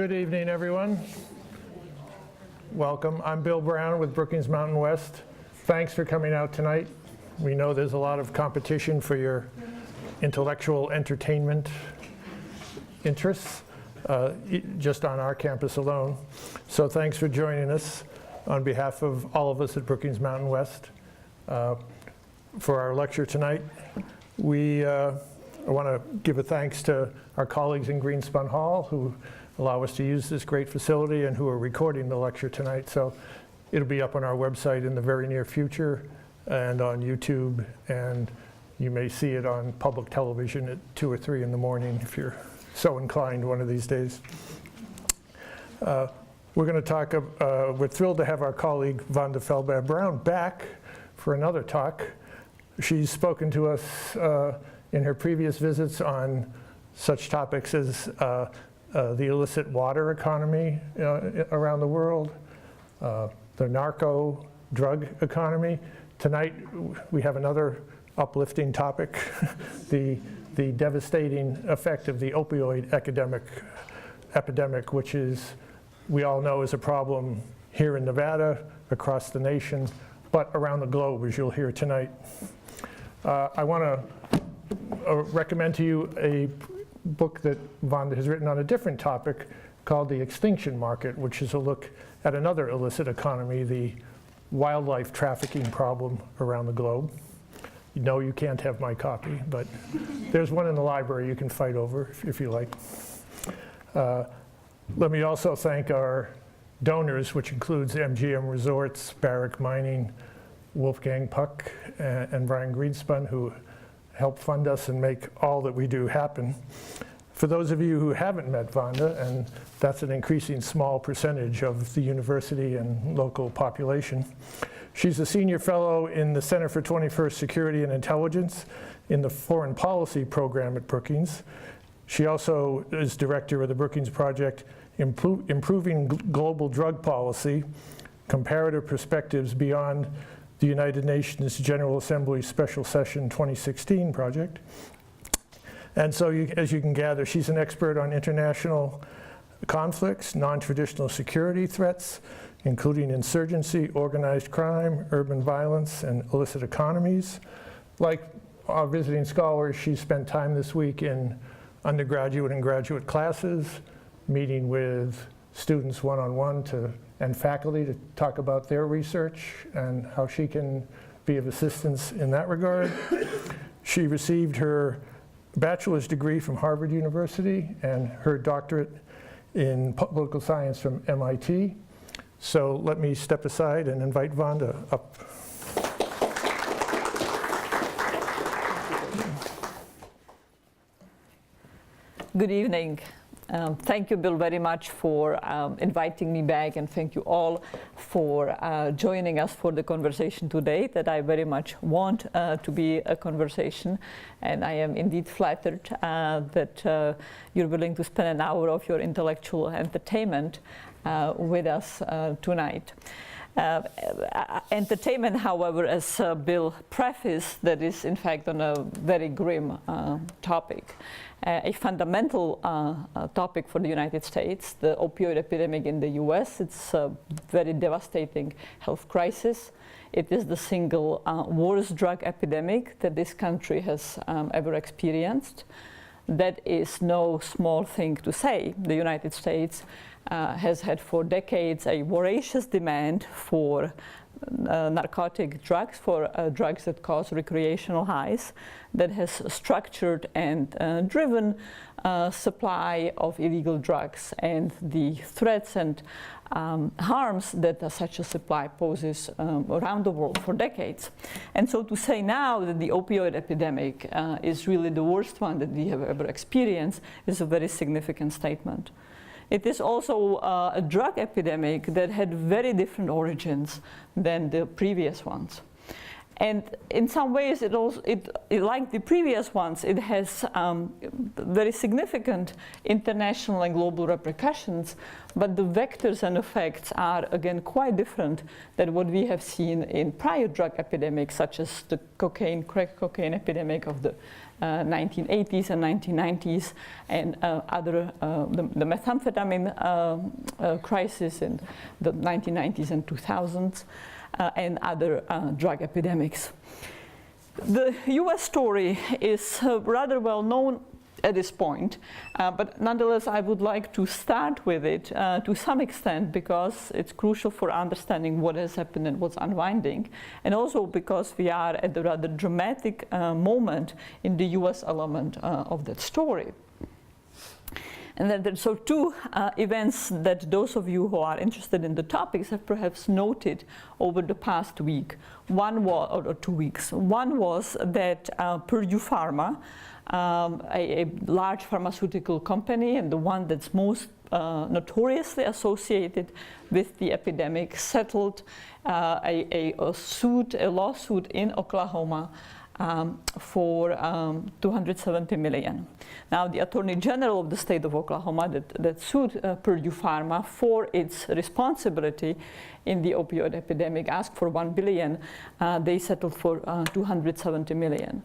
Good evening, everyone. Welcome. I'm Bill Brown with Brookings Mountain West. Thanks for coming out tonight. We know there's a lot of competition for your intellectual entertainment interests just on our campus alone. So thanks for joining us on behalf of all of us at Brookings Mountain West for our lecture tonight. I want to give a thanks to our colleagues in Greenspun Hall who allow us to use this great facility and who are recording the lecture tonight. So it'll be up on our website in the very near future and on YouTube, and you may see it on public television at 2 or 3 in the morning if you're so inclined one of these days. We're going to talk, we're thrilled to have our colleague Vanda Felbab-Brown back for another talk. She's spoken to us in her previous visits on such topics as the illicit water economy around the world, the narco drug economy. Tonight we have another uplifting topic, the devastating effect of the opioid epidemic, which is, we all know, is a problem here in Nevada, across the nation, but around the globe, as you'll hear tonight. I want to recommend to you a book that Vanda has written on a different topic called The Extinction Market, which is a look at another illicit economy, the wildlife trafficking problem around the globe. No, you can't have my copy, but there's one in the library you can fight over if you like. Let me also thank our donors, which includes MGM Resorts, Barrick Mining, Wolfgang Puck, and Brian Greenspun, who help fund us and make all that we do happen. For those of you who haven't met Vanda, and that's an increasing small percentage of the university and local population, she's a senior fellow in the Center for 21st Security and Intelligence in the Foreign Policy program at Brookings. She also is director of the Brookings Project, Improving Global Drug Policy, Comparative Perspectives Beyond the United Nations General Assembly Special Session 2016 project. And so, as you can gather, she's an expert on international conflicts, non-traditional security threats, including insurgency, organized crime, urban violence, and illicit economies. Like our visiting scholars, she spent time this week in undergraduate and graduate classes, meeting with students one-on-one and faculty to talk about their research and how she can be of assistance in that regard. She received her bachelor's degree from Harvard University and her doctorate in political science from MIT. So let me step aside and invite Vanda up. Good evening. Thank you, Bill, very much for inviting me back, and thank you all for joining us for the conversation today that I very much want to be a conversation. And I am indeed flattered that you're willing to spend an hour of your intellectual entertainment with us tonight. Entertainment, however, as Bill prefaced, that is in fact on a very grim topic. A fundamental topic for the United States, the opioid epidemic in the US. It's a very devastating health crisis. It is the single worst drug epidemic that this country has ever experienced. That is no small thing to say. The United States has had for decades a voracious demand for narcotic drugs, for drugs that cause recreational highs, that has structured and driven supply of illegal drugs and the threats and harms that such a supply poses around the world for decades. And so to say now that the opioid epidemic is really the worst one that we have ever experienced is a very significant statement. It is also a drug epidemic that had very different origins than the previous ones. And in some ways, like the previous ones, it has very significant international and global repercussions, but the vectors and effects are, again, quite different than what we have seen in prior drug epidemics, such as the crack cocaine epidemic of the 1980s and 1990s, and the methamphetamine crisis in the 1990s and 2000s. And other drug epidemics. The US story is rather well known at this point, but nonetheless I would like to start with it to some extent because it's crucial for understanding what has happened and what's unwinding, and also because we are at a rather dramatic moment in the US element of that story. And then there's two events that those of you who are interested in the topics have perhaps noted over the past week. One was, or 2 weeks. One was that Purdue Pharma, a large pharmaceutical company and the one that's most notoriously associated with the epidemic, settled a lawsuit in Oklahoma for $270 million. Now, the Attorney General of the state of Oklahoma that sued Purdue Pharma for its responsibility in the opioid epidemic asked for $1 billion. They settled for $270 million.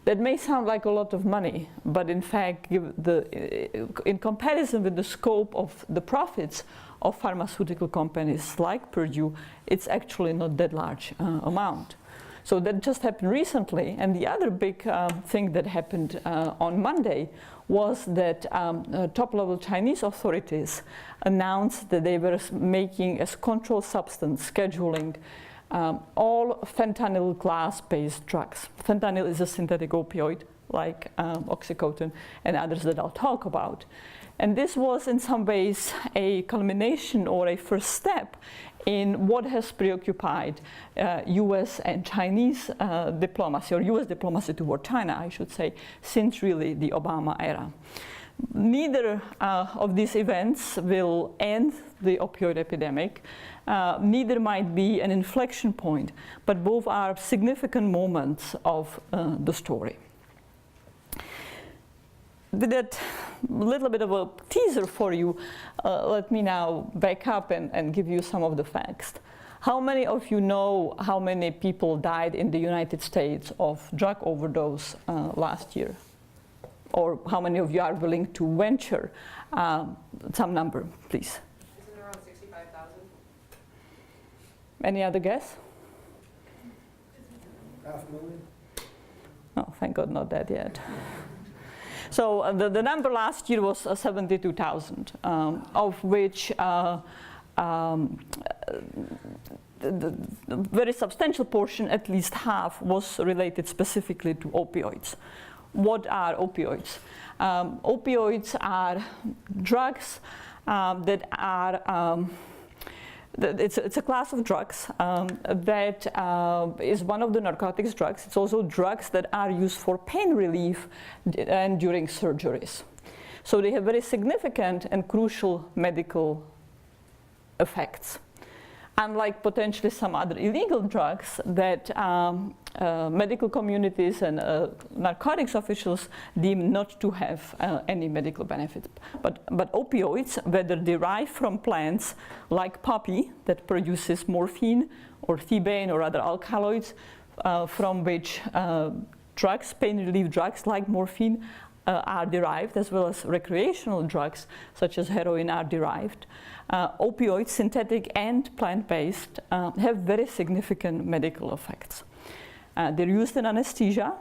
That may sound like a lot of money, but in fact, in comparison with the scope of the profits of pharmaceutical companies like Purdue, it's actually not that large amount. So that just happened recently, and the other big thing that happened on Monday was that top-level Chinese authorities announced that they were making as controlled substance scheduling all fentanyl class-based drugs. Fentanyl is a synthetic opioid like Oxycontin and others that I'll talk about. And this was in some ways a culmination or a first step in what has preoccupied US and Chinese diplomacy, or US diplomacy toward China, I should say, since really the Obama era. Neither of these events will end the opioid epidemic. Neither might be an inflection point, but both are significant moments of the story. With that little bit of a teaser for you, let me now back up and give you some of the facts. How many of you know how many people died in the United States of drug overdose last year? Or how many of you are willing to venture some number, please? Isn't it around 65,000? Any other guess? 500,000. Oh, thank God, not that yet. So the number last year was 72,000, of which the very substantial portion, at least half, was related specifically to opioids. What are opioids? Opioids are drugs that are it's a class of drugs that is one of the narcotics drugs. It's also drugs that are used for pain relief and during surgeries. So they have very significant and crucial medical effects. Unlike potentially some other illegal drugs that medical communities and narcotics officials deem not to have any medical benefit. But opioids, whether derived from plants like poppy that produces morphine or thebaine or other alkaloids from which pain relief drugs like morphine are derived, as well as recreational drugs such as heroin are derived. Opioids, synthetic and plant-based, have very significant medical effects. They're used in anesthesia.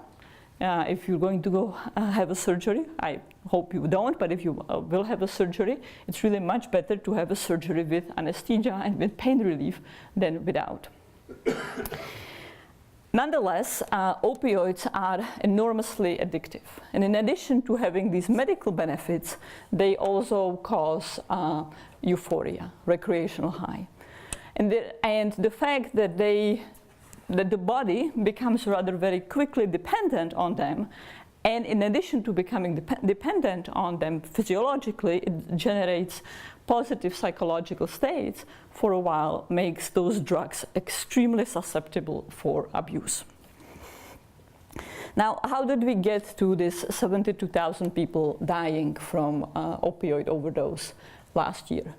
If you're going to go have a surgery, I hope you don't, but if you will have a surgery, it's really much better to have a surgery with anesthesia and with pain relief than without. Nonetheless, opioids are enormously addictive. And in addition to having these medical benefits, they also cause euphoria, recreational high. And the fact that the body becomes rather very quickly dependent on them And in addition to becoming dependent on them physiologically, it generates positive psychological states for a while, makes those drugs extremely susceptible for abuse. Now, how did we get to this 72,000 people dying from opioid overdose last year?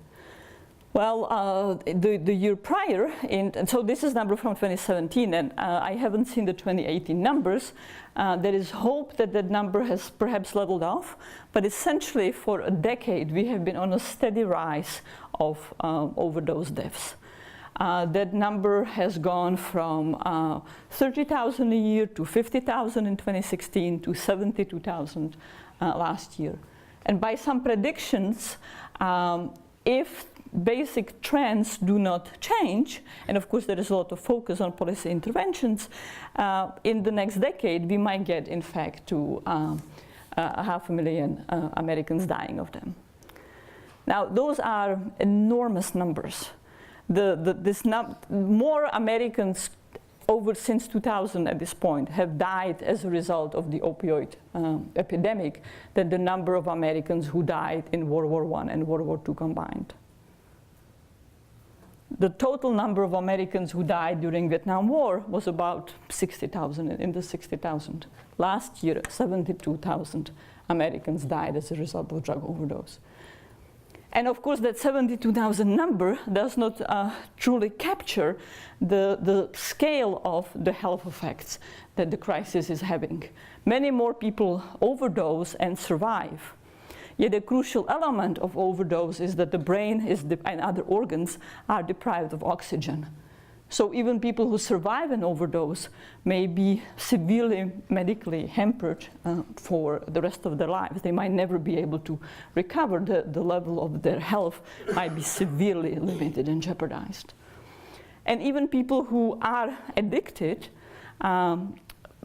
Well, the year prior, and so this is number from 2017, and I haven't seen the 2018 numbers. There is hope that that number has perhaps leveled off, but essentially for a decade we have been on a steady rise of overdose deaths. That number has gone from 30,000 a year to 50,000 in 2016 to 72,000 last year. And by some predictions, if basic trends do not change, and of course there is a lot of focus on policy interventions, in the next decade we might get in fact to 500,000 Americans dying of them. Now those are enormous numbers. More Americans since 2000 at this point have died as a result of the opioid epidemic than the number of Americans who died in World War I and World War II combined. The total number of Americans who died during Vietnam War was about 60,000, in the 60,000. Last year, 72,000 Americans died as a result of drug overdose. And of course, that 72,000 number does not truly capture the scale of the health effects that the crisis is having. Many more people overdose and survive. Yet a crucial element of overdose is that the brain and other organs are deprived of oxygen. So even people who survive an overdose may be severely medically hampered for the rest of their lives. They might never be able to recover. The level of their health might be severely limited and jeopardized. And even people who are addicted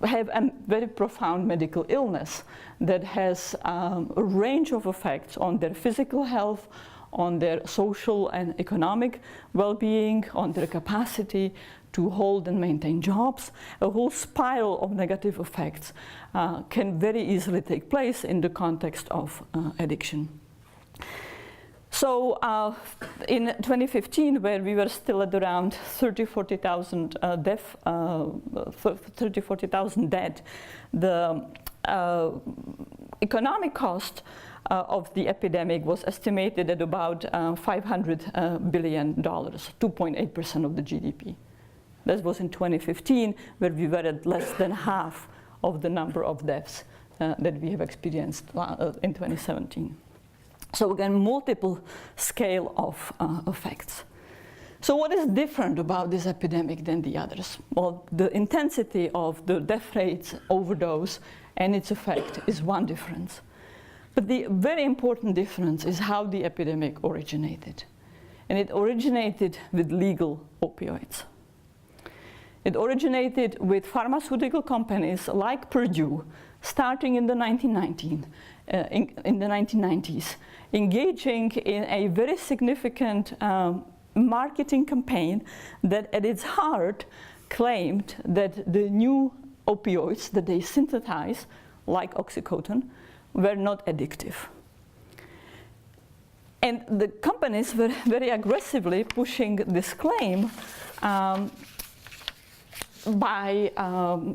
have a very profound medical illness that has a range of effects on their physical health, on their social and economic well-being, on their capacity to hold and maintain jobs. A whole spiral of negative effects can very easily take place in the context of addiction. So in 2015, where we were still at around 40,000 dead, the economic cost of the epidemic was estimated at about $500 billion, 2.8% of the GDP. That was in 2015, where we were at less than half of the number of deaths that we have experienced in 2017. So again, multiple scale of effects. So what is different about this epidemic than the others? Well, the intensity of the death rates, overdose, and its effect is one difference. But the very important difference is how the epidemic originated. And it originated with legal opioids. It originated with pharmaceutical companies like Purdue, starting in the 1990s, engaging in a very significant marketing campaign that at its heart claimed that the new opioids that they synthesize, like Oxycontin, were not addictive. And the companies were very aggressively pushing this claim by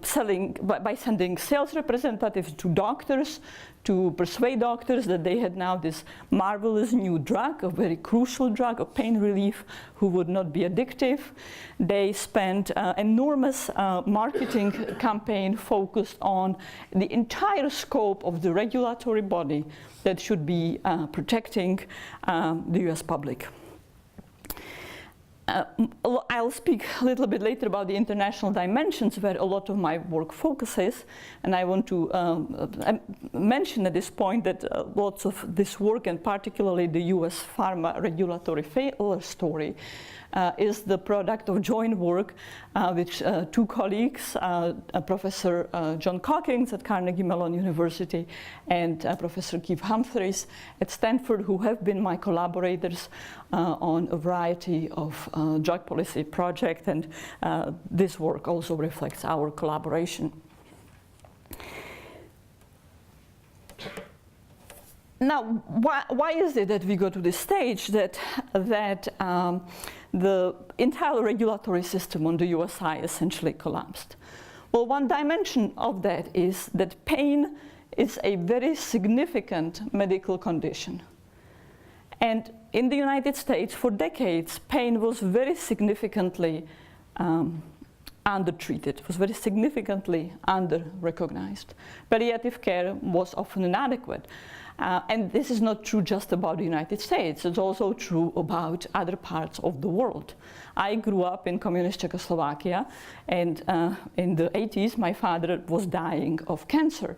sending sales representatives to doctors to persuade doctors that they had now this marvelous new drug, a very crucial drug of pain relief, who would not be addictive. They spent enormous marketing campaign focused on the entire scope of the regulatory body that should be protecting the US public. I'll speak a little bit later about the international dimensions where a lot of my work focuses, and I want to mention at this point that lots of this work, and particularly the US pharma regulatory failure story, is the product of joint work with two colleagues, Professor John Calkins at Carnegie Mellon University and Professor Keith Humphreys at Stanford, who have been my collaborators on a variety of drug policy projects, and this work also reflects our collaboration. Now, why is it that we go to this stage that the entire regulatory system on the US side essentially collapsed? Well, one dimension of that is that pain is a very significant medical condition. And in the United States, for decades, pain was very significantly undertreated, was very significantly under-recognized. Palliative care was often inadequate. And this is not true just about the United States, it's also true about other parts of the world. I grew up in communist Czechoslovakia, and in the 80s my father was dying of cancer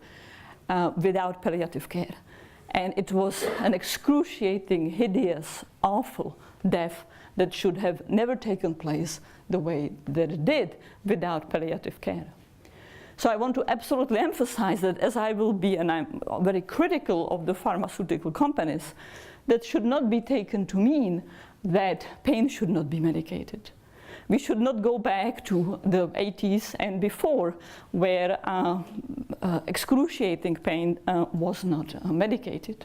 without palliative care. And it was an excruciating, hideous, awful death that should have never taken place the way that it did without palliative care. So I want to absolutely emphasize that, as I will be, and I'm very critical of the pharmaceutical companies, that should not be taken to mean that pain should not be medicated. We should not go back to the 80s and before, where excruciating pain was not medicated.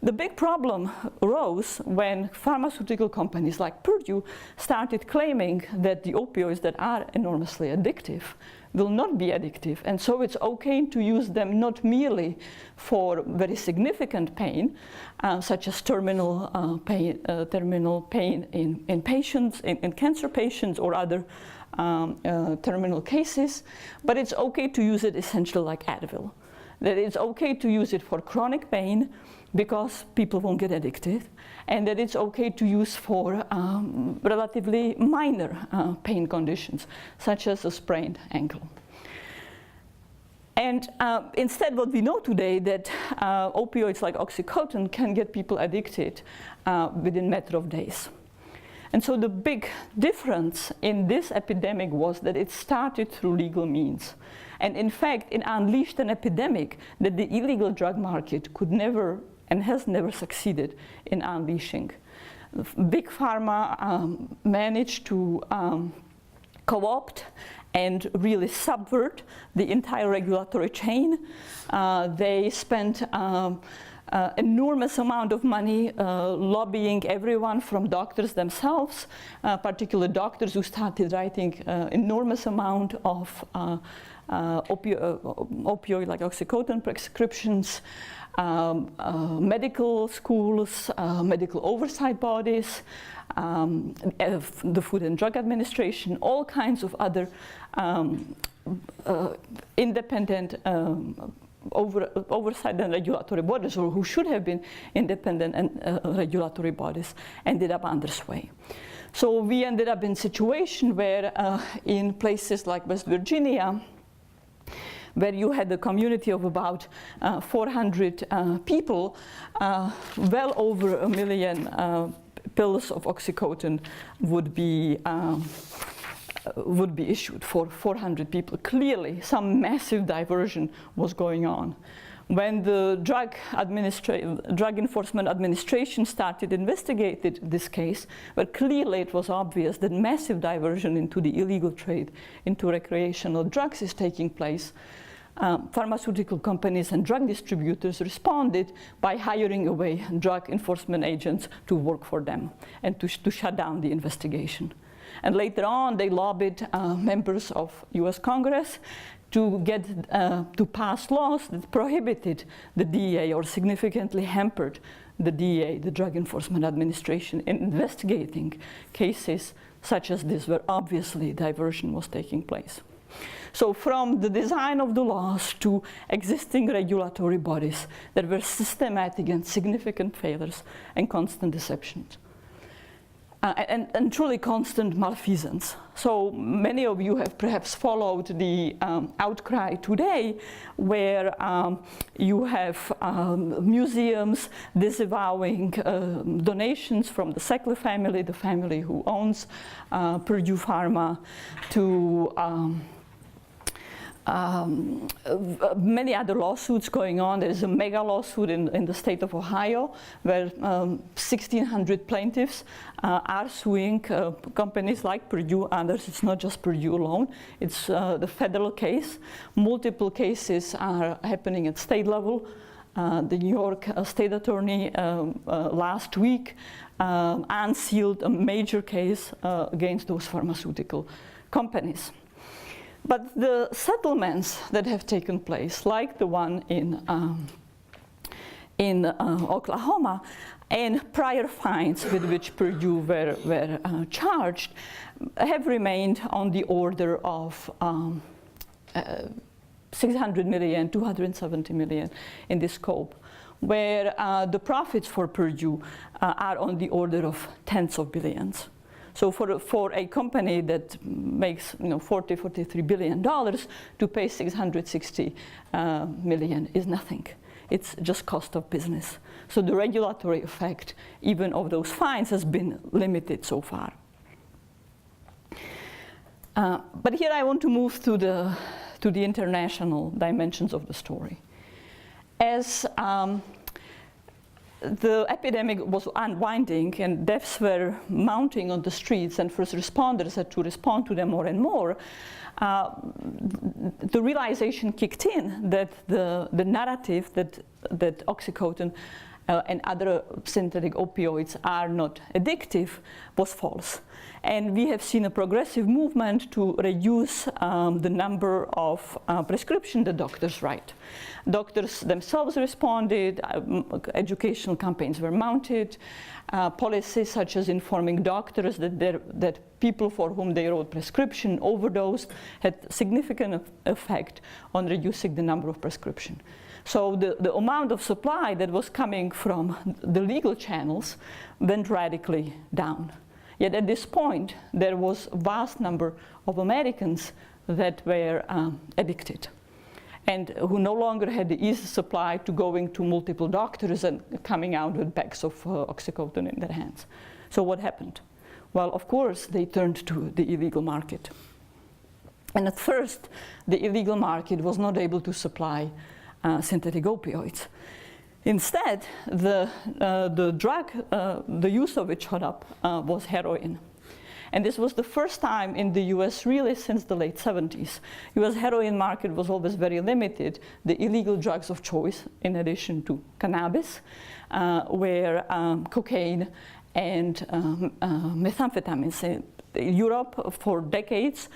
The big problem arose when pharmaceutical companies like Purdue started claiming that the opioids that are enormously addictive will not be addictive, and so it's okay to use them not merely for very significant pain, such as terminal pain in patients, in cancer patients or other terminal cases, but it's okay to use it essentially like Advil. That it's okay to use it for chronic pain because people won't get addicted, and that it's okay to use for relatively minor pain conditions, such as a sprained ankle. And instead, what we know today, that opioids like Oxycontin can get people addicted within a matter of days. And so the big difference in this epidemic was that it started through legal means. And in fact, it unleashed an epidemic that the illegal drug market could never and has never succeeded in unleashing. Big Pharma managed to co-opt and really subvert the entire regulatory chain. They spent enormous amount of money lobbying everyone from doctors themselves, particularly doctors who started writing enormous amount of opioid like Oxycontin prescriptions, medical schools, medical oversight bodies, the Food and Drug Administration, all kinds of other independent oversight and regulatory bodies, or who should have been independent and regulatory bodies, ended up under sway. So we ended up in a situation where in places like West Virginia, where you had a community of about 400 people, well over 1 million pills of Oxycontin would be issued for 400 people. Clearly, some massive diversion was going on. When the Drug Enforcement Administration started investigating this case, but clearly it was obvious that massive diversion into the illegal trade, into recreational drugs is taking place. Pharmaceutical companies and drug distributors responded by hiring away drug enforcement agents to work for them and to shut down the investigation. And later on, they lobbied members of US Congress to get to pass laws that prohibited the DEA or significantly hampered the DEA, the Drug Enforcement Administration, in investigating cases such as this, where obviously diversion was taking place. So from the design of the laws to existing regulatory bodies, there were systematic and significant failures and constant deceptions. And truly constant malfeasance. So many of you have perhaps followed the outcry today, where you have museums disavowing donations from the Sackler family, the family who owns Purdue Pharma, to many other lawsuits going on. There is a mega lawsuit in the state of Ohio where 1,600 plaintiffs are suing companies like Purdue, others. It's not just Purdue alone. It's the federal case. Multiple cases are happening at state level. The New York State Attorney last week unsealed a major case against those pharmaceutical companies. But the settlements that have taken place, like the one in Oklahoma, and prior fines with which Purdue were charged, have remained on the order of 600 million, 270 million in this scope, where the profits for Purdue are on the order of tens of billions. So for a company that makes $43 billion, to pay 660 million is nothing. It's just cost of business. So the regulatory effect, even of those fines, has been limited so far. But here I want to move to the international dimensions of the story. As the epidemic was unwinding and deaths were mounting on the streets and first responders had to respond to them more and more, the realization kicked in that the narrative that Oxycontin and other synthetic opioids are not addictive was false. And we have seen a progressive movement to reduce the number of prescriptions that doctors write. Doctors themselves responded, educational campaigns were mounted, policies such as informing doctors that people for whom they wrote prescription overdosed had significant effect on reducing the number of prescriptions. So the amount of supply that was coming from the legal channels went radically down. Yet at this point, there was a vast number of Americans that were addicted and who no longer had the easy supply to going to multiple doctors and coming out with bags of Oxycontin in their hands. So what happened? Well, of course, they turned to the illegal market. And at first, the illegal market was not able to supply synthetic opioids. Instead, the drug, the use of which shot up was heroin. And this was the first time in the US really since the late 70s. US heroin market was always very limited. The illegal drugs of choice, in addition to cannabis, were cocaine and methamphetamines. Europe, for decades,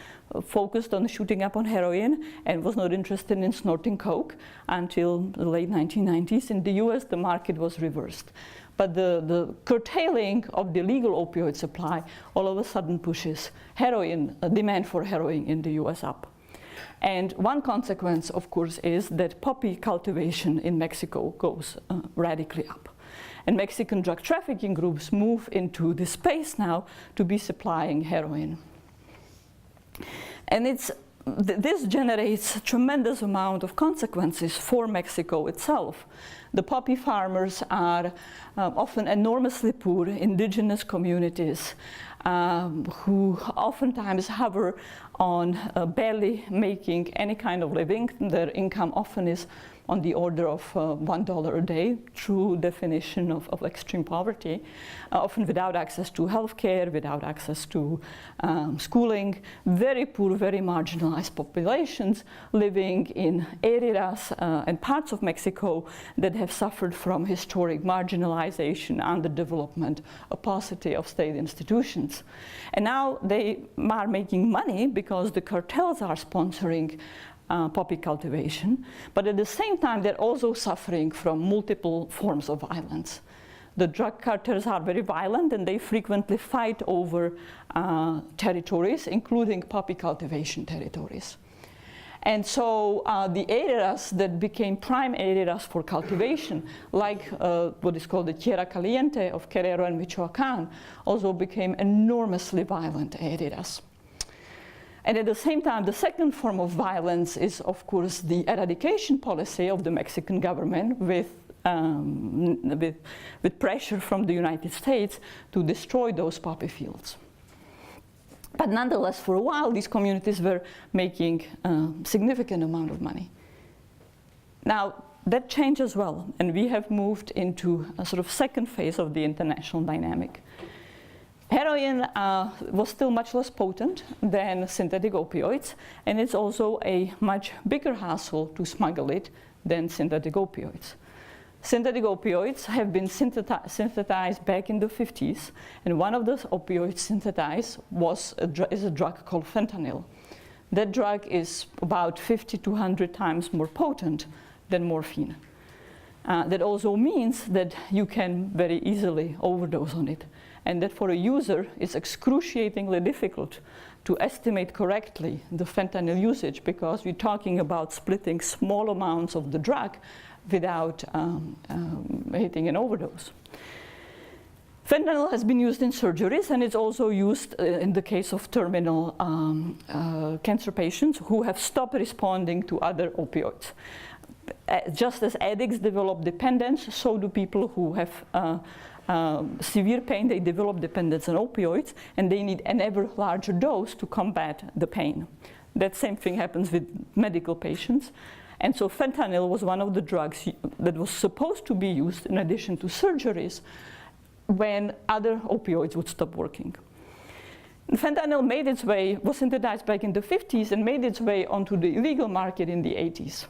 focused on shooting up on heroin and was not interested in snorting coke until the late 1990s. In the US, the market was reversed. But the curtailing of the legal opioid supply all of a sudden pushes heroin, demand for heroin in the US up. And one consequence, of course, is that poppy cultivation in Mexico goes radically up. And Mexican drug trafficking groups move into this space now to be supplying heroin. And this generates a tremendous amount of consequences for Mexico itself. The poppy farmers are often enormously poor indigenous communities who oftentimes hover on barely making any kind of living. Their income often is on the order of $1 a day, true definition of extreme poverty, often without access to healthcare, without access to schooling, very poor, very marginalized populations living in areas and parts of Mexico that have suffered from historic marginalization, underdevelopment, opacity of state institutions. And now they are making money because the cartels are sponsoring poppy cultivation, but at the same time they're also suffering from multiple forms of violence. The drug cartels are very violent and they frequently fight over territories, including poppy cultivation territories. And so the areas that became prime areas for cultivation, like what is called the Tierra Caliente of Guerrero and Michoacan, also became enormously violent areas. And at the same time, the second form of violence is, of course, the eradication policy of the Mexican government with pressure from the United States to destroy those poppy fields. But nonetheless, for a while, these communities were making a significant amount of money. Now, that changed as well, and we have moved into a sort of second phase of the international dynamic. Heroin was still much less potent than synthetic opioids, and it's also a much bigger hassle to smuggle it than synthetic opioids. Synthetic opioids have been synthesized back in the 50s, and one of those opioids synthesized is a drug called fentanyl. That drug is about 50 to 100 times more potent than morphine. That also means that you can very easily overdose on it, and that for a user it's excruciatingly difficult to estimate correctly the fentanyl usage, because we're talking about splitting small amounts of the drug without hitting an overdose. Fentanyl has been used in surgeries, and it's also used in the case of terminal cancer patients who have stopped responding to other opioids. Just as addicts develop dependence, so do people who have severe pain. They develop dependence on opioids, and they need an ever larger dose to combat the pain. That same thing happens with medical patients. And so fentanyl was one of the drugs that was supposed to be used in addition to surgeries when other opioids would stop working. And fentanyl was synthesized back in the 50s and made its way onto the illegal market in the 80s.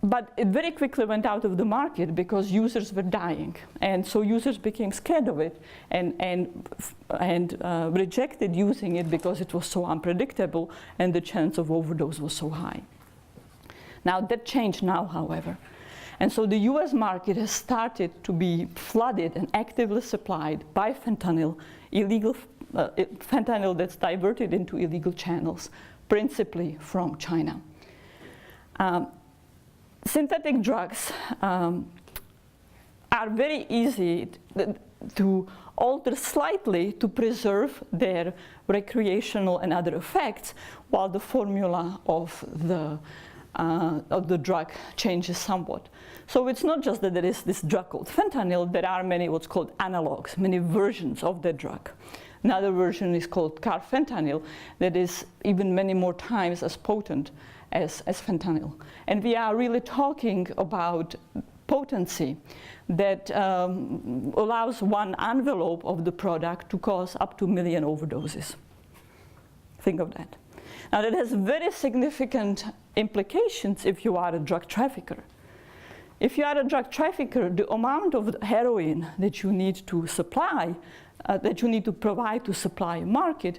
But it very quickly went out of the market because users were dying. And so users became scared of it and rejected using it because it was so unpredictable and the chance of overdose was so high. Now that changed now, however. And so the US market has started to be flooded and actively supplied by fentanyl, fentanyl that's diverted into illegal channels, principally from China. Synthetic drugs are very easy to alter slightly to preserve their recreational and other effects, while the formula of the drug changes somewhat. So it's not just that there is this drug called fentanyl, there are many what's called analogues, many versions of the drug. Another version is called carfentanil, that is even many more times as potent as fentanyl. And we are really talking about potency that allows one envelope of the product to cause up to 1 million overdoses. Think of that. Now that has very significant implications if you are a drug trafficker. If you are a drug trafficker, the amount of heroin that you need to supply, that you need to provide to supply a market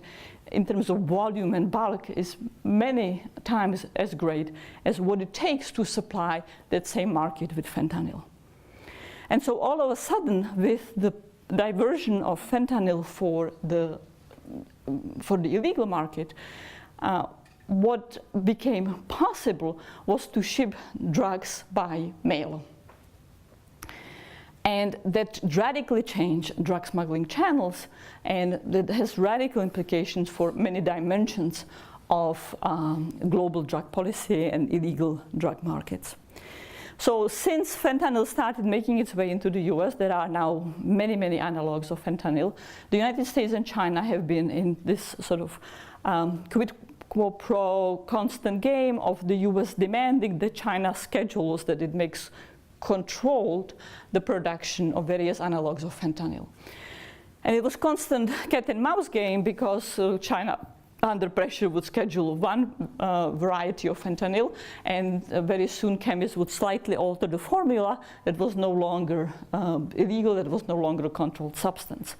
in terms of volume and bulk is many times as great as what it takes to supply that same market with fentanyl. And so all of a sudden, with the diversion of fentanyl for the illegal market, what became possible was to ship drugs by mail. And that radically changed drug smuggling channels, and that has radical implications for many dimensions of global drug policy and illegal drug markets. So since fentanyl started making its way into the US, there are now many, many analogues of fentanyl. The United States and China have been in this sort of quid pro quo constant game of the US demanding that China schedules that it makes controlled the production of various analogues of fentanyl. And it was constant cat and mouse game because China, under pressure, would schedule one variety of fentanyl, and very soon chemists would slightly alter the formula that was no longer illegal, that was no longer a controlled substance.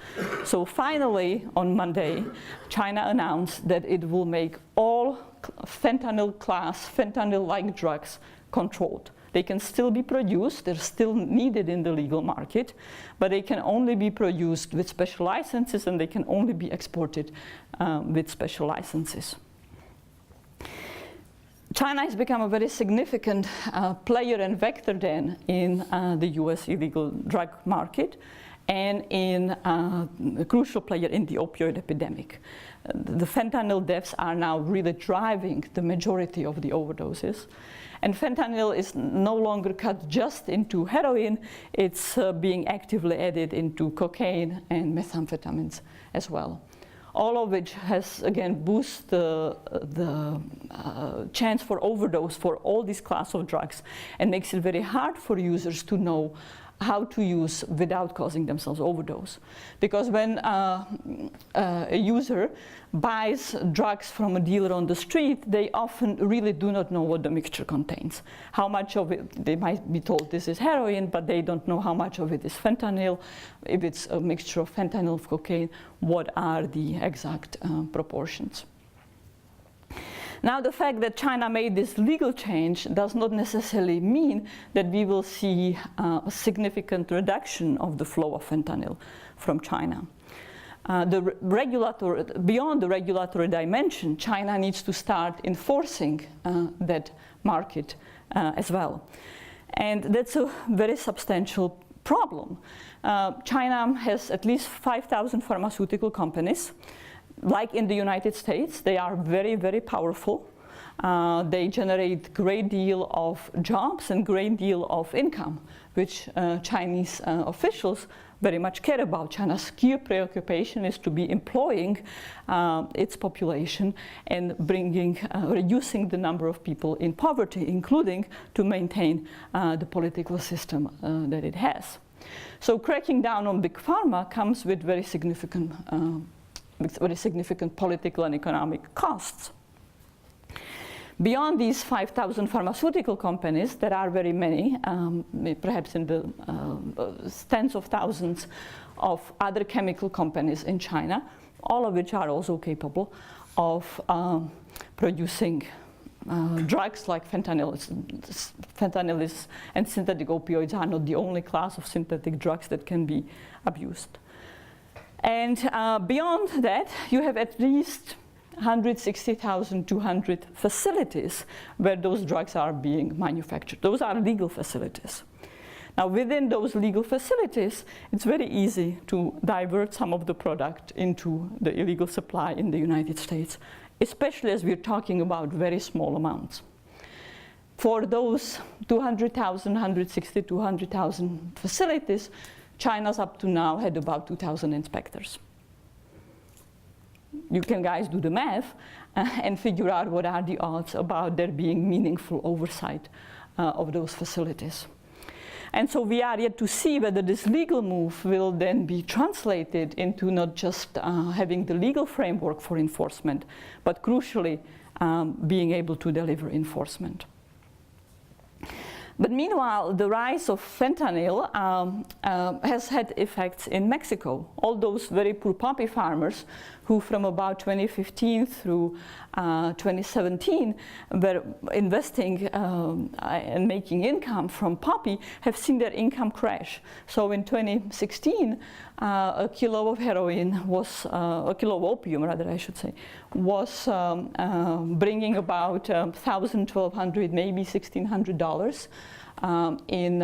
So finally, on Monday, China announced that it will make all fentanyl class, fentanyl-like drugs controlled. They can still be produced, they're still needed in the legal market, but they can only be produced with special licenses, and they can only be exported with special licenses. China has become a very significant player and vector then in the US illegal drug market, and in a crucial player in the opioid epidemic. The fentanyl deaths are now really driving the majority of the overdoses. And fentanyl is no longer cut just into heroin, it's being actively added into cocaine and methamphetamines as well. All of which has, again, boosted the chance for overdose for all these class of drugs, and makes it very hard for users to know how to use without causing themselves overdose. Because when a user buys drugs from a dealer on the street, they often really do not know what the mixture contains. How much of it, they might be told this is heroin, but they don't know how much of it is fentanyl. If it's a mixture of fentanyl and cocaine, what are the exact proportions? Now, the fact that China made this legal change does not necessarily mean that we will see a significant reduction of the flow of fentanyl from China. Beyond the regulatory dimension, China needs to start enforcing that market as well. And that's a very substantial problem. China has at least 5,000 pharmaceutical companies. Like in the United States, they are very, very powerful. They generate great deal of jobs and great deal of income, which Chinese officials very much care about. China's key preoccupation is to be employing its population and reducing the number of people in poverty, including to maintain the political system that it has. So cracking down on Big Pharma comes with very significant political and economic costs. Beyond these 5,000 pharmaceutical companies, there are very many, perhaps in the tens of thousands of other chemical companies in China, all of which are also capable of producing drugs like fentanyl. Fentanyl and synthetic opioids are not the only class of synthetic drugs that can be abused. And beyond that, you have at least 160,200 facilities where those drugs are being manufactured. Those are legal facilities. Now, within those legal facilities, it's very easy to divert some of the product into the illegal supply in the United States, especially as we're talking about very small amounts. For those 200,000, 160, 200,000 facilities, China's up to now had about 2,000 inspectors. You can guys do the math and figure out what are the odds about there being meaningful oversight of those facilities. And so we are yet to see whether this legal move will then be translated into not just having the legal framework for enforcement, but crucially being able to deliver enforcement. But meanwhile, the rise of fentanyl has had effects in Mexico. All those very poor poppy farmers who from about 2015 through 2017 were investing and making income from poppy have seen their income crash. So in 2016, a kilo of heroin was, a kilo of opium rather I should say, was bringing about $1,000, $1,200, maybe $1,600 in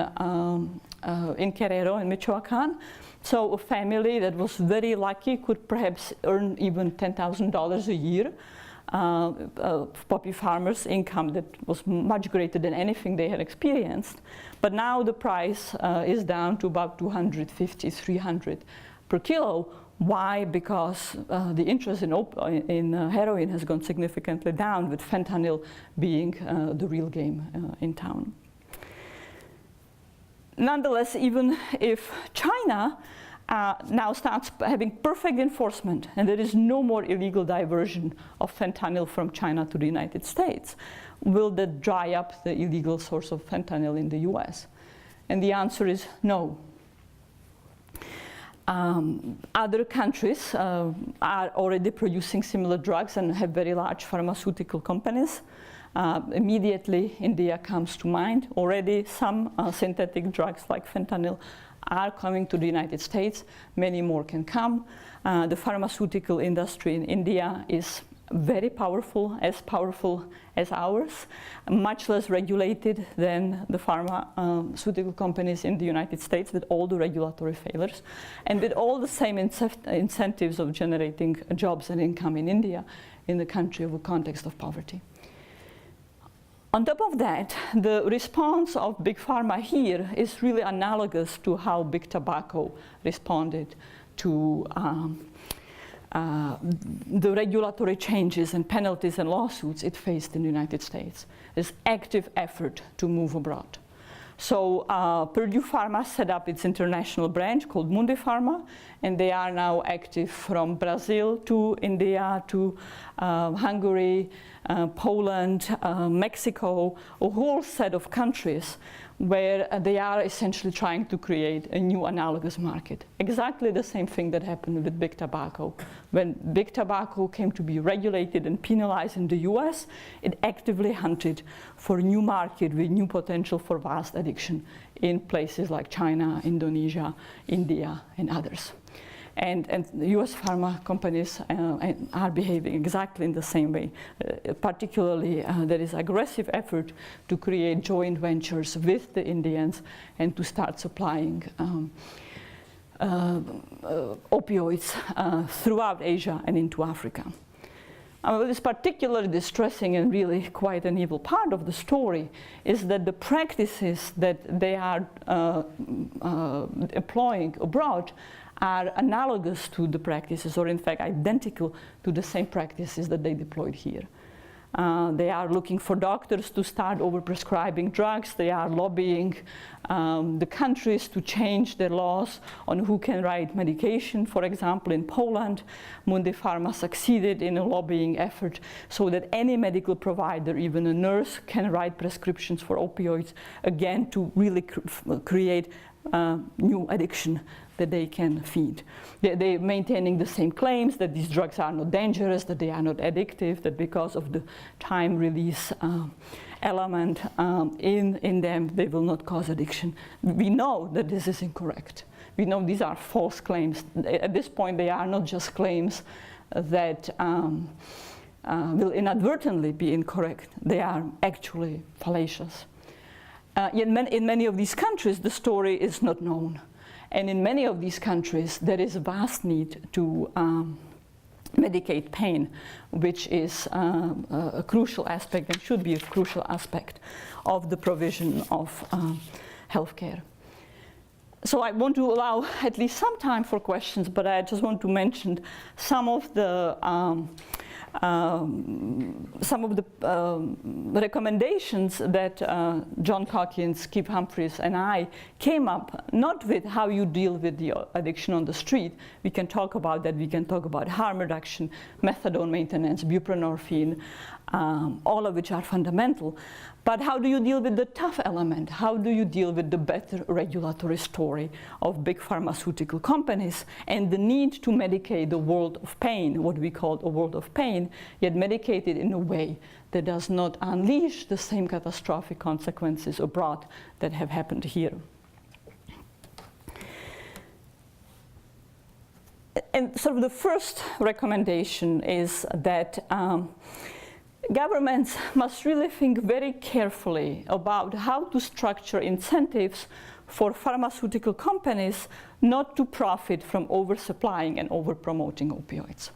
Guerrero in Michoacan. So a family that was very lucky could perhaps earn even $10,000 a year. Poppy farmers' income that was much greater than anything they had experienced. But now the price is down to about $250, $300 per kilo. Why? Because the interest in heroin has gone significantly down, with fentanyl being the real game in town. Nonetheless, even if China now starts having perfect enforcement and there is no more illegal diversion of fentanyl from China to the United States, will that dry up the illegal source of fentanyl in the US? And the answer is no. Other countries are already producing similar drugs and have very large pharmaceutical companies. Immediately, India comes to mind. Already some synthetic drugs like fentanyl are coming to the United States. Many more can come. The pharmaceutical industry in India is very powerful as ours, much less regulated than the pharmaceutical companies in the United States, with all the regulatory failures, and with all the same incentives of generating jobs and income in India, in the country of a context of poverty. On top of that, the response of Big Pharma here is really analogous to how Big Tobacco responded to the regulatory changes and penalties and lawsuits it faced in the United States. This active effort to move abroad. So Purdue Pharma set up its international branch called Mundi Pharma, and they are now active from Brazil to India to Hungary, Poland, Mexico, a whole set of countries where they are essentially trying to create a new analogous market. Exactly the same thing that happened with big tobacco. When big tobacco came to be regulated and penalized in the US, it actively hunted for a new market with new potential for vast addiction in places like China, Indonesia, India, and others. And the US pharma companies are behaving exactly in the same way. Particularly, there is aggressive effort to create joint ventures with the Indians and to start supplying opioids throughout Asia and into Africa. What is particularly distressing and really quite an evil part of the story is that the practices that they are employing abroad are analogous to the practices, or in fact identical to the same practices that they deployed here. They are looking for doctors to start overprescribing drugs. They are lobbying the countries to change their laws on who can write medication. For example, in Poland, Mundi Pharma succeeded in a lobbying effort so that any medical provider, even a nurse, can write prescriptions for opioids, again, to really create new addiction that they can feed. They're maintaining the same claims that these drugs are not dangerous, that they are not addictive, that because of the time release element in them, they will not cause addiction. We know that this is incorrect. We know these are false claims. At this point, they are not just claims that will inadvertently be incorrect. They are actually fallacious. Yet in many of these countries, the story is not known. And in many of these countries, there is a vast need to medicate pain, which is a crucial aspect and should be a crucial aspect of the provision of healthcare. So I want to allow at least some time for questions, but I just want to mention some of the recommendations that John Calkins, Kip Humphreys, and I came up, not with how you deal with the addiction on the street. We can talk about that. We can talk about harm reduction, methadone maintenance, buprenorphine, all of which are fundamental. But how do you deal with the tough element? How do you deal with the better regulatory story of big pharmaceutical companies and the need to medicate the world of pain, what we call a world of pain, yet medicate it in a way that does not unleash the same catastrophic consequences abroad that have happened here? And sort of the first recommendation is that governments must really think very carefully about how to structure incentives for pharmaceutical companies not to profit from oversupplying and overpromoting opioids.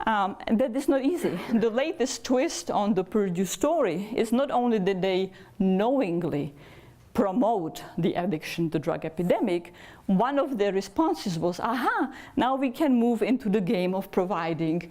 And that is not easy. The latest twist on the Purdue story is not only that they knowingly promote the addiction to drug epidemic, one of their responses was, aha, now we can move into the game of providing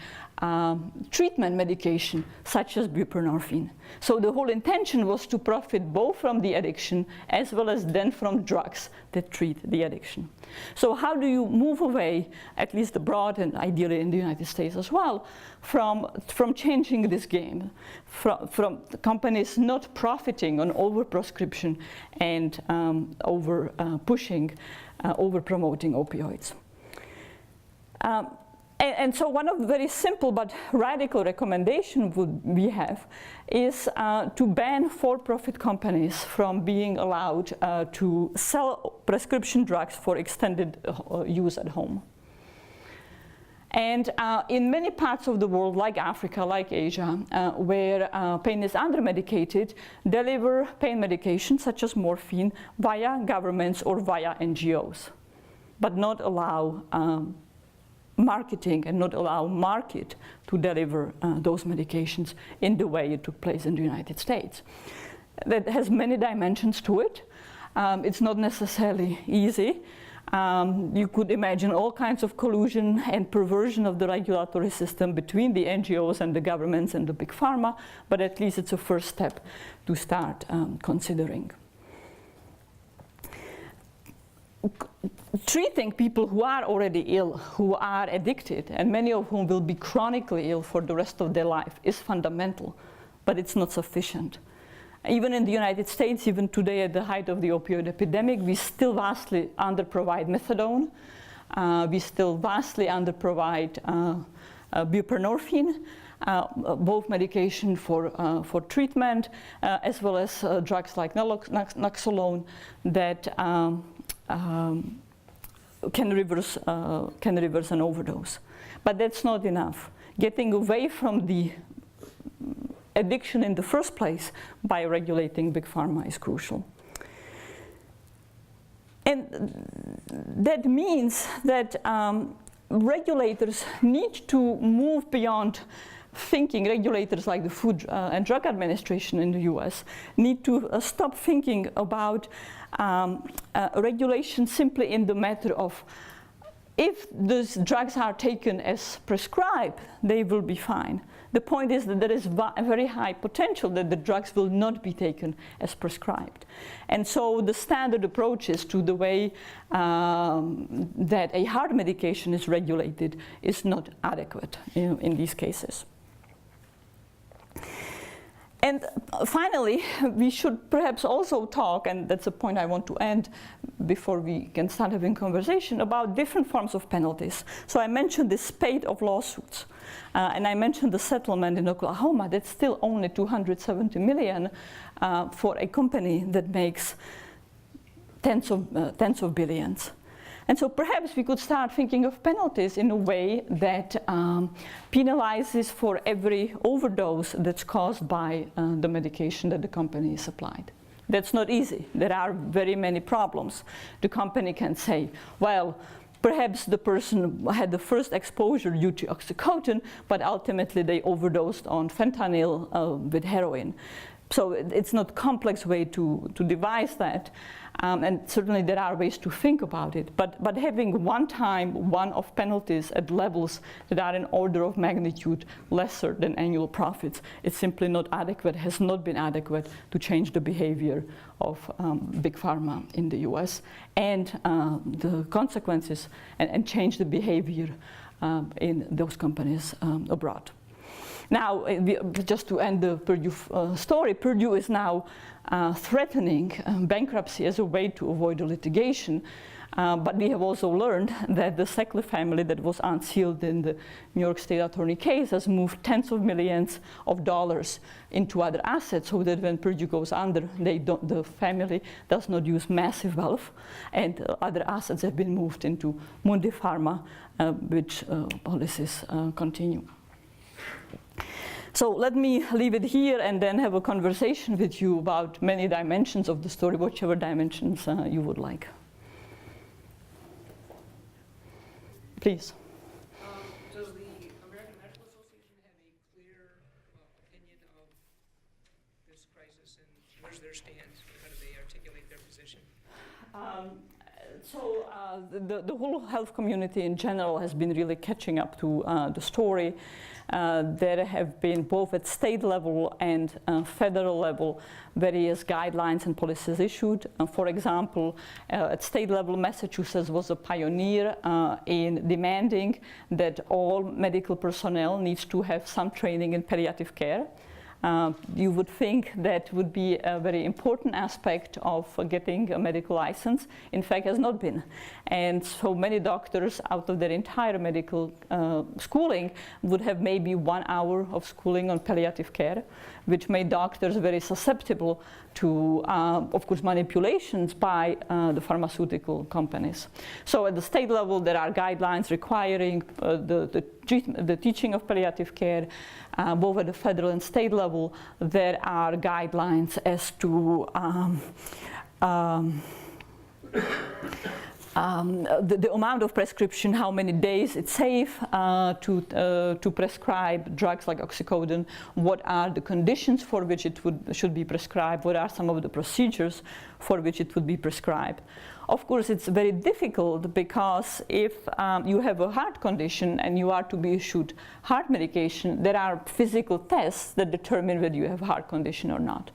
treatment medication, such as buprenorphine. So the whole intention was to profit both from the addiction as well as then from drugs that treat the addiction. So how do you move away, at least abroad and ideally in the United States as well, from changing this game, from the companies not profiting on overprescription and over-pushing, over-promoting opioids? And so one of the very simple but radical recommendations we have is to ban for-profit companies from being allowed to sell prescription drugs for extended use at home. And in many parts of the world, like Africa, like Asia, where pain is under-medicated, deliver pain medication such as morphine via governments or via NGOs, but not allow marketing and not allow market to deliver those medications in the way it took place in the United States. That has many dimensions to it. It's not necessarily easy. You could imagine all kinds of collusion and perversion of the regulatory system between the NGOs and the governments and the big pharma, but at least it's a first step to start considering. treating people who are already ill, who are addicted, and many of whom will be chronically ill for the rest of their life, is fundamental, but it's not sufficient. Even in the United States, even today at the height of the opioid epidemic, we still vastly underprovide methadone. We still vastly underprovide buprenorphine, both medication for treatment, as well as drugs like naloxone that can reverse an overdose. But that's not enough. Getting away from the addiction in the first place by regulating Big Pharma is crucial. And that means that regulators need to move beyond thinking. Regulators like the Food and Drug Administration in the US need to stop thinking about regulation simply in the matter of if those drugs are taken as prescribed, they will be fine. The point is that there is a very high potential that the drugs will not be taken as prescribed. And so the standard approaches to the way that a hard medication is regulated is not adequate in these cases. And finally, we should perhaps also talk, and that's a point I want to end before we can start having conversation, about different forms of penalties. So I mentioned this spate of lawsuits, and I mentioned the settlement in Oklahoma. That's still only $270 million for a company that makes tens of billions. And so perhaps we could start thinking of penalties in a way that penalizes for every overdose that's caused by the medication that the company is supplied. That's not easy. There are very many problems. The company can say, well, perhaps the person had the first exposure due to oxycodone, but ultimately they overdosed on fentanyl with heroin. So it's not a complex way to devise that. And certainly there are ways to think about it. But having one-off penalties at levels that are in order of magnitude lesser than annual profits is simply not adequate, has not been adequate to change the behavior of Big Pharma in the US and the consequences and change the behavior in those companies abroad. Now, just to end the Purdue story, Purdue is now threatening bankruptcy as a way to avoid the litigation. But we have also learned that the Sackley family that was unsealed in the New York State Attorney case has moved tens of millions of dollars into other assets so that when Purdue goes under, the family does not use massive wealth, and other assets have been moved into Mundi Pharma, which policies continue. So let me leave it here and then have a conversation with you about many dimensions of the story, whichever dimensions you would like. Please. Does the American Medical Association have a clear opinion of this crisis, and where's their stance? How do they articulate their position? The whole health community in general has been really catching up to the story. There have been, both at state level and federal level, various guidelines and policies issued. For example, at state level, Massachusetts was a pioneer in demanding that all medical personnel needs to have some training in palliative care. You would think that would be a very important aspect of getting a medical license. In fact, has not been. And so many doctors, out of their entire medical schooling, would have maybe 1 hour of schooling on palliative care, which made doctors very susceptible to, of course, manipulations by the pharmaceutical companies. So at the state level, there are guidelines requiring the teaching of palliative care. Both at the federal and state level, there are guidelines as to the amount of prescription, how many days it's safe to prescribe drugs like oxycodone, what are the conditions for which it should be prescribed, what are some of the procedures for which it would be prescribed. Of course, it's very difficult because if you have a heart condition and you are to be issued heart medication, there are physical tests that determine whether you have a heart condition or not.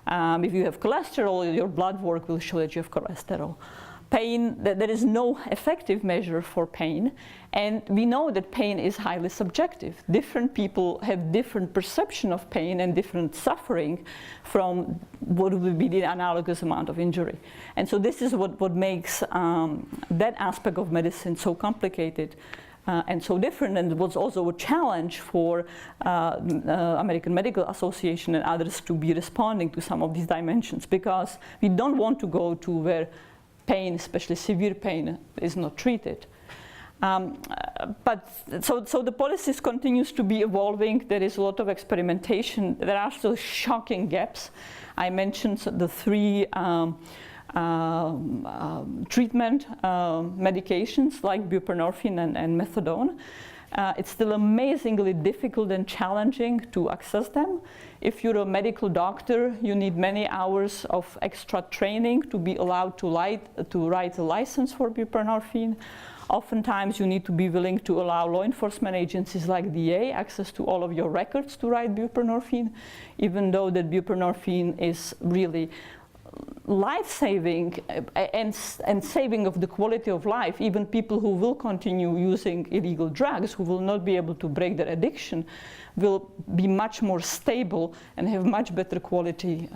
If you have cholesterol, your blood work will show that you have cholesterol. pain, there is no effective measure for pain, and we know that pain is highly subjective. Different people have different perception of pain and different suffering from what would be the analogous amount of injury. And so this is what makes that aspect of medicine so complicated and so different, and it was also a challenge for American Medical Association and others to be responding to some of these dimensions, because we don't want to go to where pain, especially severe pain, is not treated. But so the policies continues to be evolving. There is a lot of experimentation. There are still shocking gaps. I mentioned the three treatment medications like buprenorphine and methadone. It's still amazingly difficult and challenging to access them. If you're a medical doctor, you need many hours of extra training to be allowed to write a license for buprenorphine. Oftentimes you need to be willing to allow law enforcement agencies like DA access to all of your records to write buprenorphine, even though that buprenorphine is really life-saving and saving of the quality of life. Even people who will continue using illegal drugs, who will not be able to break their addiction, will be much more stable and have much better quality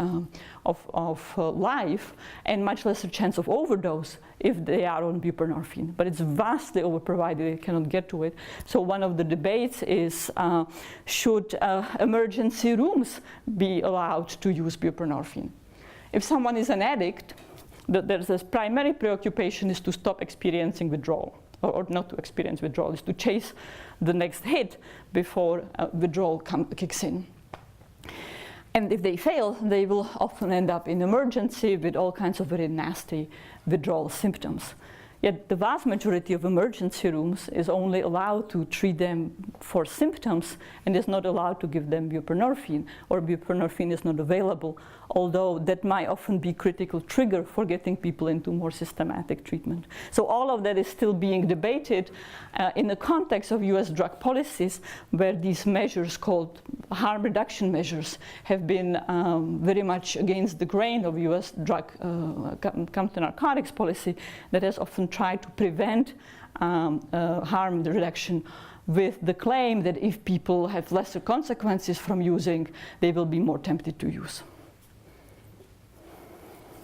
of life and much lesser chance of overdose if they are on buprenorphine. But it's vastly overprovided, they cannot get to it. So one of the debates is, should emergency rooms be allowed to use buprenorphine? If someone is an addict, the primary preoccupation is to stop experiencing withdrawal, or not to experience withdrawal, is to chase the next hit before withdrawal kicks in. And if they fail, they will often end up in emergency with all kinds of very nasty withdrawal symptoms. Yet the vast majority of emergency rooms is only allowed to treat them for symptoms and is not allowed to give them buprenorphine, or buprenorphine is not available, although that might often be a critical trigger for getting people into more systematic treatment. So all of that is still being debated in the context of US drug policies, where these measures called harm reduction measures have been very much against the grain of US drug counter-narcotics policy that has often tried to prevent harm reduction with the claim that if people have lesser consequences from using, they will be more tempted to use.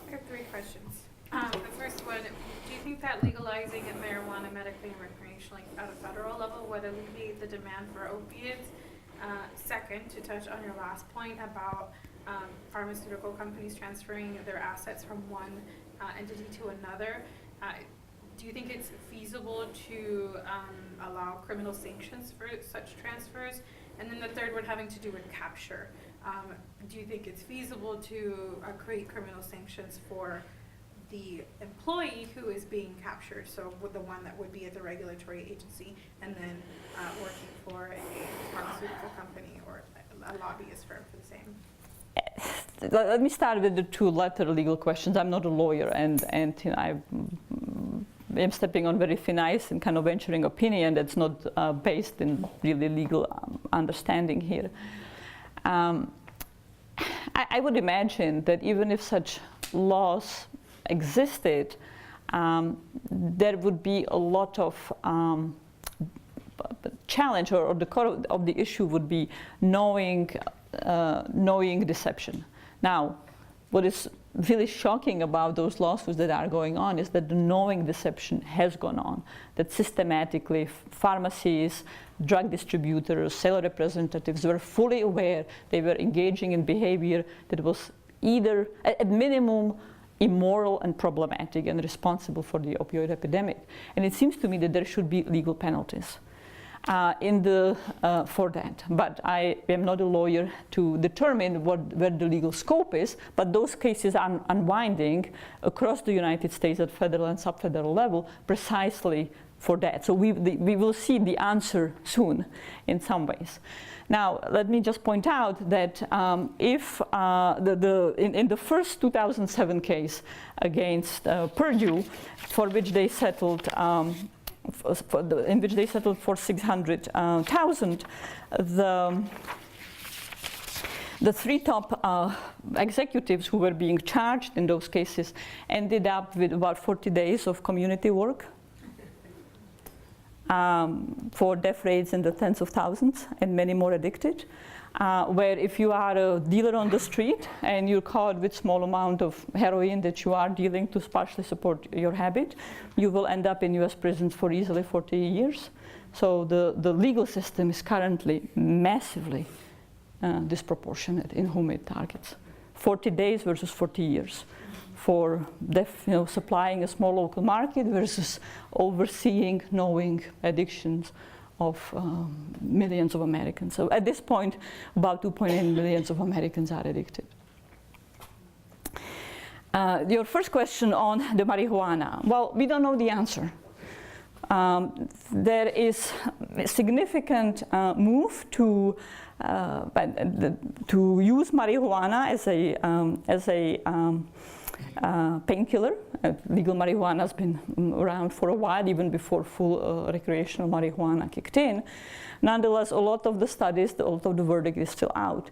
I have three questions. The first one, do you think that legalizing marijuana medically and recreationally at a federal level would alleviate the demand for opiates? Second, to touch on your last point about pharmaceutical companies transferring their assets from one entity to another, do you think it's feasible to allow criminal sanctions for such transfers? And then the third one having to do with capture. Do you think it's feasible to create criminal sanctions for the employee who is being captured, so with the one that would be at the regulatory agency and then working for a pharmaceutical company or a lobbyist firm for the same? Let me start with the two latter legal questions. I'm not a lawyer, and you know, I'm stepping on very thin ice and kind of venturing opinion that's not based in really legal understanding here. I would imagine that even if such laws existed, there would be a lot of challenge, or the core of the issue would be knowing deception. Now, what is really shocking about those lawsuits that are going on is that the knowing deception has gone on, that systematically pharmacies, drug distributors, sales representatives were fully aware they were engaging in behavior that was either, at minimum, immoral and problematic and responsible for the opioid epidemic. And it seems to me that there should be legal penalties for that. But I am not a lawyer to determine where the legal scope is, but those cases are unwinding across the United States at federal and sub-federal level precisely for that. So we will see the answer soon in some ways. Now, let me just point out that if in the first 2007 case against Purdue, for which they settled in which they settled for $600,000, The three top executives who were being charged in those cases ended up with about 40 days of community work for death rates in the tens of thousands and many more addicted. Where if you are a dealer on the street and you're caught with small amount of heroin that you are dealing to partially support your habit, you will end up in US prisons for easily 40 years. So the legal system is currently massively disproportionate in whom it targets. 40 days versus 40 years for supplying a small local market versus overseeing, knowing addictions of millions of Americans. So at this point, about 2.8 million of Americans are addicted. Your first question on the marijuana. Well, we don't know the answer. There is a significant move to use marijuana as a painkiller. Legal marijuana has been around for a while, even before full recreational marijuana kicked in. Nonetheless, a lot of the studies, a lot of the verdict is still out.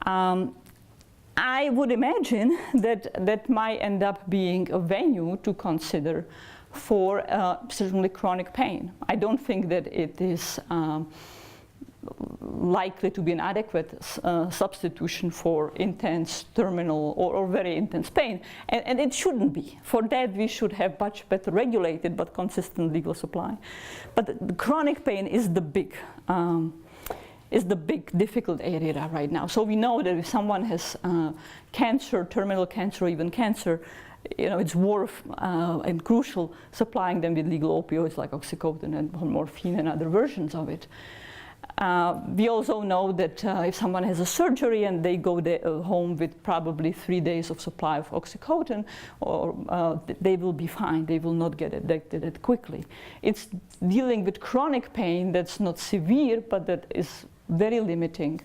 I would imagine that might end up being a venue to consider for certainly chronic pain. I don't think that it is likely to be an adequate substitution for intense terminal or very intense pain, and it shouldn't be. For that, we should have much better regulated but consistent legal supply. But the chronic pain is the big difficult area right now. So we know that if someone has cancer, terminal cancer, or even cancer, it's worth and crucial supplying them with legal opioids like oxycodone and morphine and other versions of it. We also know that if someone has a surgery and they go home with probably 3 days of supply of oxycodone, they will be fine. They will not get addicted quickly. It's dealing with chronic pain that's not severe, but that is very limiting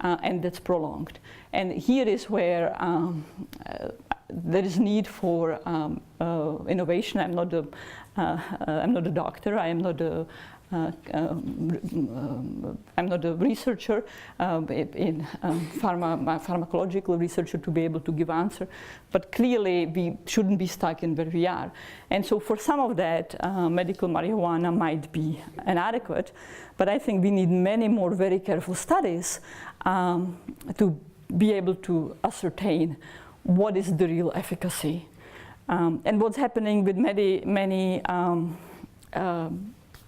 and that's prolonged. And here is where there is need for innovation. I'm not a doctor. I'm not a researcher in pharmacological researcher to be able to give answer, but clearly we shouldn't be stuck in where we are. And so for some of that, medical marijuana might be inadequate, but I think we need many more very careful studies to be able to ascertain what is the real efficacy. And what's happening with many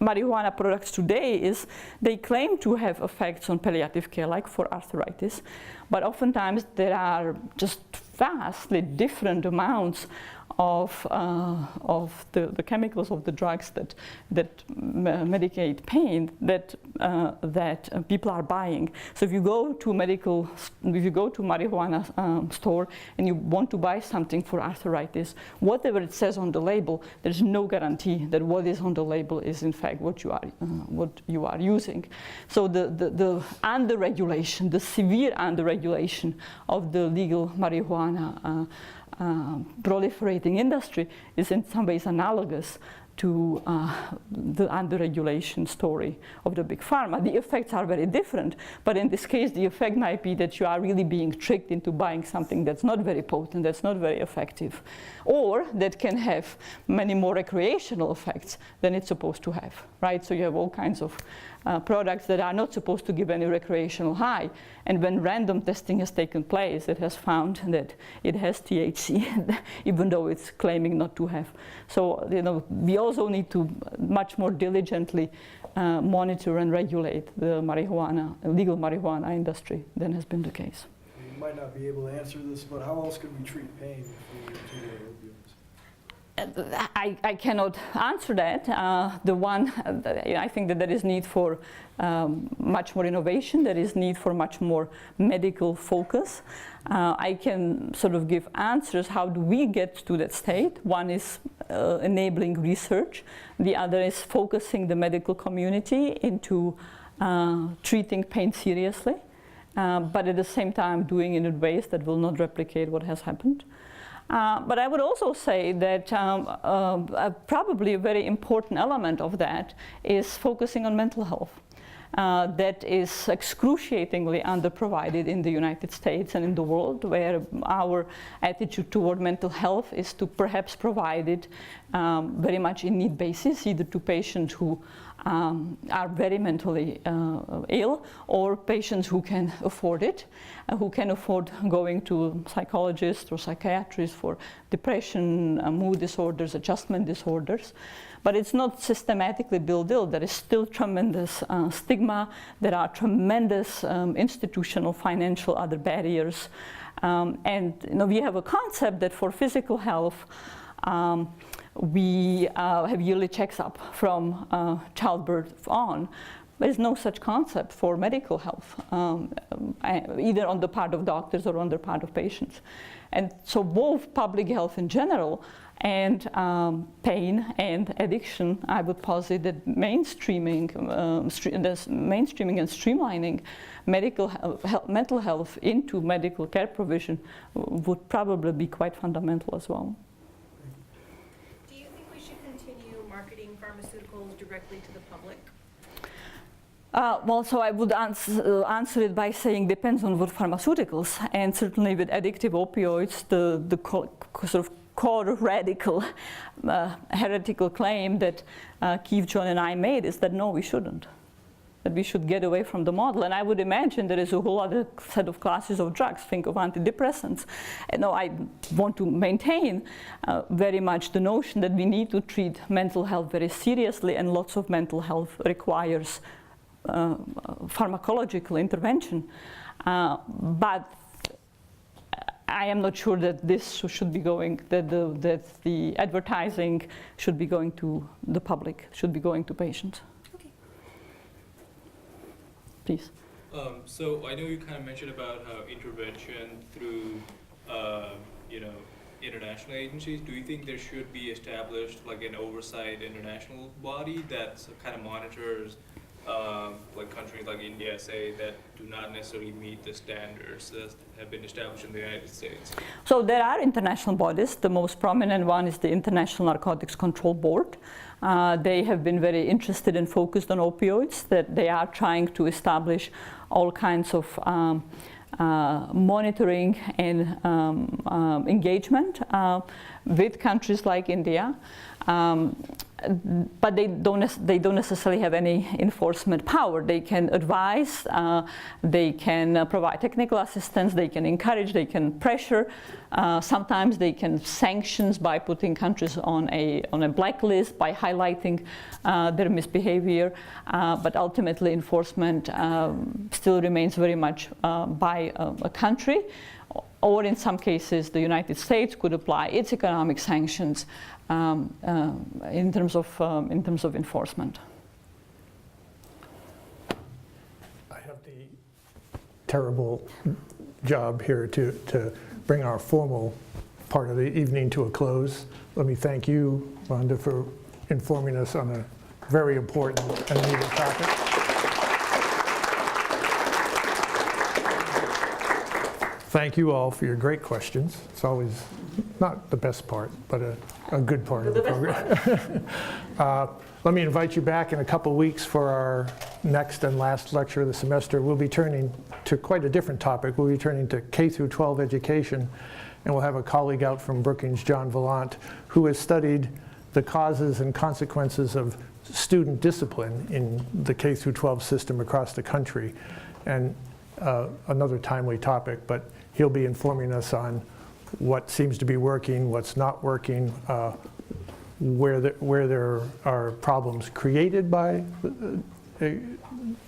marijuana products today is they claim to have effects on palliative care, like for arthritis, but oftentimes there are just vastly different amounts of the chemicals of the drugs that medicate pain that people are buying. So if you go to marijuana store and you want to buy something for arthritis, whatever it says on the label, there's no guarantee that what is on the label is in fact what you are using. So the under-regulation, the severe under-regulation of the legal marijuana proliferating industry is in some ways analogous to the under-regulation story of the Big Pharma. The effects are very different, but in this case the effect might be that you are really being tricked into buying something that's not very potent, that's not very effective, or that can have many more recreational effects than it's supposed to have, right? So you have all kinds of products that are not supposed to give any recreational high, and when random testing has taken place, it has found that it has THC, even though it's claiming not to have. So we also need to much more diligently monitor and regulate the legal marijuana industry than has been the case. You might not be able to answer this, but how else could we treat pain if we take opioids? I cannot answer that. I think that there is need for much more innovation. There is need for much more medical focus. I can sort of give answers. How do we get to that state? One is enabling research. The other is focusing the medical community into treating pain seriously, but at the same time doing it in ways that will not replicate what has happened. But I would also say that probably a very important element of that is focusing on mental health. that is excruciatingly underprovided in the United States and in the world, where our attitude toward mental health is to perhaps provide it very much in need basis, either to patients who are very mentally ill, or patients who can afford it, who can afford going to psychologists or psychiatrists for depression, mood disorders, adjustment disorders. But it's not systematically built in. There is still tremendous stigma. There are tremendous institutional, financial, other barriers. And we have a concept that for physical health, we have yearly checks up from childbirth on. There is no such concept for medical health, either on the part of doctors or on the part of patients. And so both public health in general and pain and addiction, I would posit that mainstreaming and streamlining mental health into medical care provision would probably be quite fundamental as well. Do you think we should continue marketing pharmaceuticals directly to the public? Well, so I would answer it by saying depends on what pharmaceuticals, and certainly with addictive opioids, the sort of core radical heretical claim that Keith, John, and I made is that no, we shouldn't. That we should get away from the model. And I would imagine there is a whole other set of classes of drugs. Think of antidepressants. And no, I want to maintain very much the notion that we need to treat mental health very seriously, and lots of mental health requires pharmacological intervention. But I am not sure that this should be going, that the advertising should be going to the public, should be going to patients. Okay. Please. So I know you kind of mentioned about how intervention through, international agencies. Do you think there should be established like an oversight international body that kind of monitors like countries like India, say, that do not necessarily meet the standards that have been established in the United States? So there are international bodies. The most prominent one is the International Narcotics Control Board. They have been very interested and focused on opioids, that they are trying to establish all kinds of monitoring and engagement with countries like India. But they don't necessarily have any enforcement power. They can advise, they can provide technical assistance, they can encourage, they can pressure. Sometimes they can sanctions by putting countries on a blacklist, by highlighting their misbehavior. But ultimately enforcement still remains very much by a country. Or in some cases, the United States could apply its economic sanctions in terms of enforcement. I have the terrible job here to bring our formal part of the evening to a close. Let me thank you, Vanda, for informing us on a very important and needed topic. Thank you all for your great questions. It's always not the best part, but a good part of the program. Let me invite you back in a couple weeks for our next and last lecture of the semester. We'll be turning to quite a different topic. We'll be turning to K through 12 education, and we'll have a colleague out from Brookings, John Vallant, who has studied the causes and consequences of student discipline in the K through 12 system across the country. And another timely topic, but he'll be informing us on what seems to be working, what's not working, where there are problems created by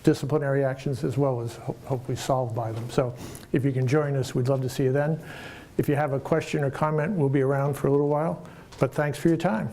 disciplinary actions, as well as hopefully solved by them. So if you can join us, we'd love to see you then. If you have a question or comment, we'll be around for a little while, but thanks for your time.